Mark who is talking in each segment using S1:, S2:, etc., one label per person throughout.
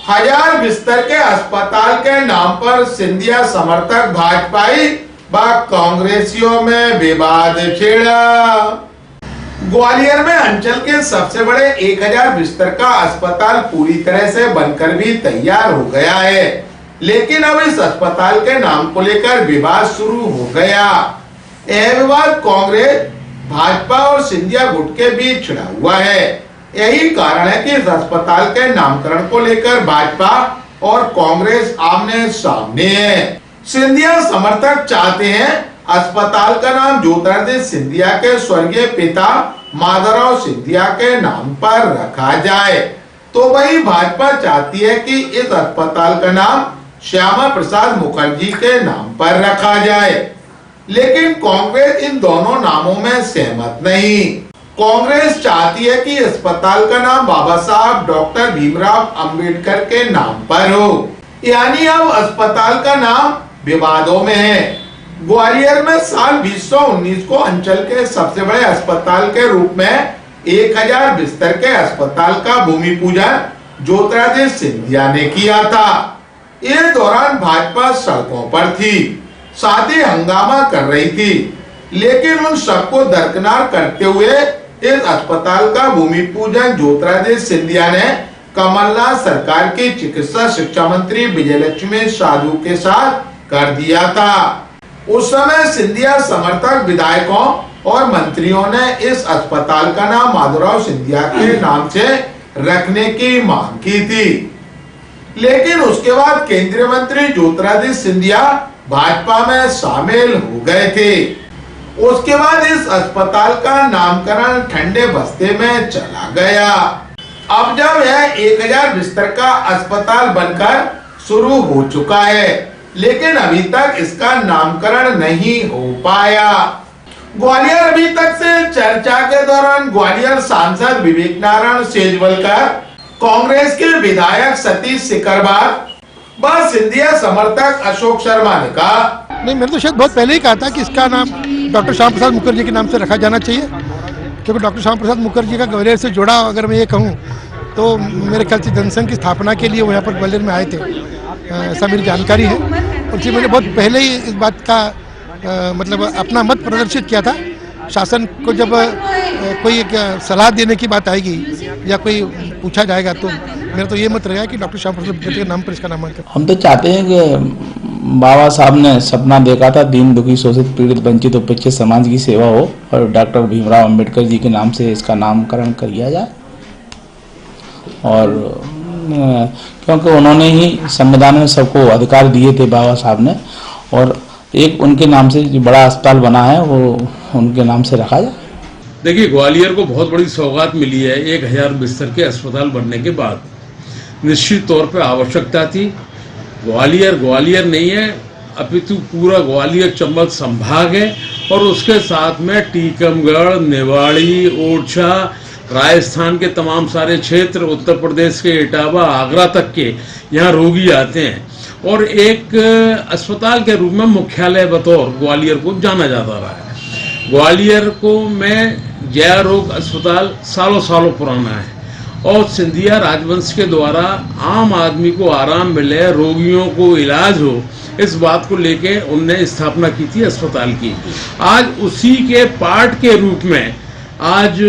S1: 1000 बिस्तर के अस्पताल के नाम पर सिंधिया समर्थक भाजपाई व कांग्रेसियों में विवाद छिड़ा। ग्वालियर में अंचल के सबसे बड़े 1000 बिस्तर का अस्पताल पूरी तरह से बनकर भी तैयार हो गया है, लेकिन अब इस अस्पताल के नाम को लेकर विवाद शुरू हो गया। यह विवाद कांग्रेस, भाजपा और सिंधिया गुट के बीच छिड़ा हुआ है। यही कारण है कि इस अस्पताल के नामकरण को लेकर भाजपा और कांग्रेस आमने सामने है। सिंधिया समर्थक चाहते हैं अस्पताल का नाम ज्योतिरादित्य सिंधिया के स्वर्गीय पिता माधवराव सिंधिया के नाम पर रखा जाए, तो वही भाजपा चाहती है कि इस अस्पताल का नाम श्यामा प्रसाद मुखर्जी के नाम पर रखा जाए। लेकिन कांग्रेस इन दोनों नामों में सहमत नहीं। कांग्रेस चाहती है कि अस्पताल का नाम बाबा साहब डॉक्टर भीमराव अंबेडकर के नाम पर हो, यानी अब अस्पताल का नाम विवादों में है। ग्वालियर में साल 2019 को अंचल के सबसे बड़े अस्पताल के रूप में 1000 बिस्तर के अस्पताल का भूमि पूजन ज्योतिरादित्य सिंधिया ने किया था। इस दौरान भाजपा सड़कों पर थी, साथ ही हंगामा कर रही थी, लेकिन उन सबको दरकिनार करते हुए इस अस्पताल का भूमि पूजन ज्योतिरादित्य सिंधिया ने कमलनाथ सरकार की चिकित्सा शिक्षा मंत्री विजयलक्ष्मी साधु के साथ कर दिया था। उस समय सिंधिया समर्थक विधायकों और मंत्रियों ने इस अस्पताल का नाम माधवराव सिंधिया के नाम से रखने की मांग की थी, लेकिन उसके बाद केंद्रीय मंत्री ज्योतिरादित्य सिंधिया भाजपा में शामिल हो गए थे। उसके बाद इस अस्पताल का नामकरण ठंडे बस्ते में चला गया। अब जब यह 1000 बिस्तर का अस्पताल बनकर शुरू हो चुका है, लेकिन अभी तक इसका नामकरण नहीं हो पाया। ग्वालियर अभी तक से चर्चा के दौरान ग्वालियर सांसद विवेक नारायण सेजवलकर, कांग्रेस के विधायक सतीश सिकरवार व सिंधिया समर्थक अशोक शर्मा ने कहा,
S2: नहीं, मैंने तो शायद बहुत पहले ही कहा था कि इसका नाम डॉक्टर श्यामा प्रसाद मुखर्जी के नाम से रखा जाना चाहिए, क्योंकि डॉक्टर श्यामा प्रसाद मुखर्जी का ग्वालियर से जुड़ा, अगर मैं ये कहूँ तो मेरे ख्याल से जनसंघ की स्थापना के लिए वो यहाँ पर ग्वालियर में आए थे, ऐसा मेरी जानकारी है। और इसलिए मैंने बहुत पहले ही इस बात का मतलब अपना मत प्रदर्शित किया था। शासन को जब कोई एक सलाह देने की बात आएगी या कोई पूछा जाएगा तो मेरा तो ये मत रहेगा कि डॉक्टर श्यामा प्रसाद मुखर्जी के नाम पर इसका नामांकन।
S3: हम तो चाहते हैं कि बाबा साहब ने सपना देखा था दीन दुखी शोषित पीड़ित वंचित उपेक्षित समाज की सेवा हो, और डॉक्टर भीमराव अंबेडकर जी के नाम से इसका नामकरण किया जाए। और क्योंकि उन्होंने ही संविधान में सबको अधिकार दिए थे बाबा साहब ने, और एक उनके नाम से जो बड़ा अस्पताल बना है वो उनके नाम से रखा जाए।
S4: देखिए, ग्वालियर को बहुत बड़ी सौगात मिली है 1000 बिस्तर के अस्पताल बनने के बाद। निश्चित तौर पर आवश्यकता थी। ग्वालियर नहीं है, अपितु पूरा ग्वालियर चंबल संभाग है, और उसके साथ में टीकमगढ़, निवाड़ी, ओरछा, राजस्थान के तमाम सारे क्षेत्र, उत्तर प्रदेश के इटावा, आगरा तक के यहाँ रोगी आते हैं, और एक अस्पताल के रूप में मुख्यालय बतौर ग्वालियर को जाना जाता रहा है। ग्वालियर को में जया रोग अस्पताल सालों पुराना है, और सिंधिया राजवंश के द्वारा आम आदमी को आराम मिले, रोगियों को इलाज हो, इस बात को लेके उनने स्थापना की थी अस्पताल की। आज उसी के पार्ट के रूप में आज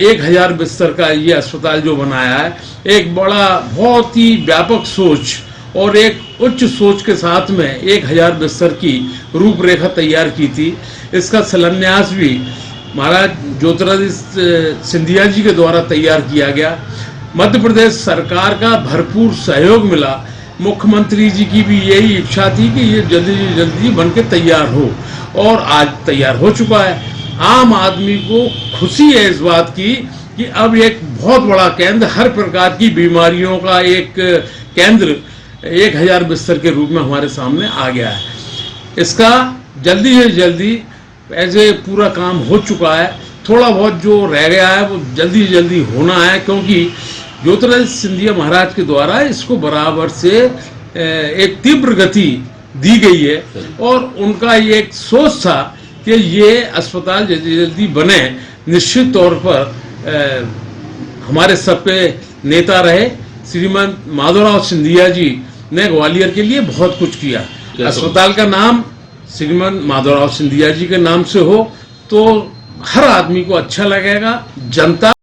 S4: 1000 बिस्तर का ये अस्पताल जो बनाया है, एक बड़ा बहुत ही व्यापक सोच और एक उच्च सोच के साथ में 1000 बिस्तर की रूपरेखा तैयार की थी। इसका शिलान्यास भी महाराज ज्योतिरादित्य सिंधिया जी के द्वारा तैयार किया गया। मध्य प्रदेश सरकार का भरपूर सहयोग मिला। मुख्यमंत्री जी की भी यही इच्छा थी कि ये जल्दी बन के तैयार हो, और आज तैयार हो चुका है। आम आदमी को खुशी है इस बात की कि अब एक बहुत बड़ा केंद्र, हर प्रकार की बीमारियों का एक केंद्र 1000 बिस्तर के रूप में हमारे सामने आ गया है। इसका जल्दी से जल्दी ऐसे पूरा काम हो चुका है। थोड़ा बहुत जो रह गया है वो जल्दी होना है, क्योंकि ज्योतिरादित्य सिंधिया महाराज के द्वारा इसको बराबर से एक तीव्र गति दी गई है, और उनका ये एक सोच था कि ये अस्पताल जल्दी बने। निश्चित तौर पर हमारे सब पे नेता रहे श्रीमान माधवराव सिंधिया जी ने ग्वालियर के लिए बहुत कुछ किया। अस्पताल का नाम श्रीमान माधवराव सिंधिया जी के नाम से हो तो हर आदमी को अच्छा लगेगा। जनता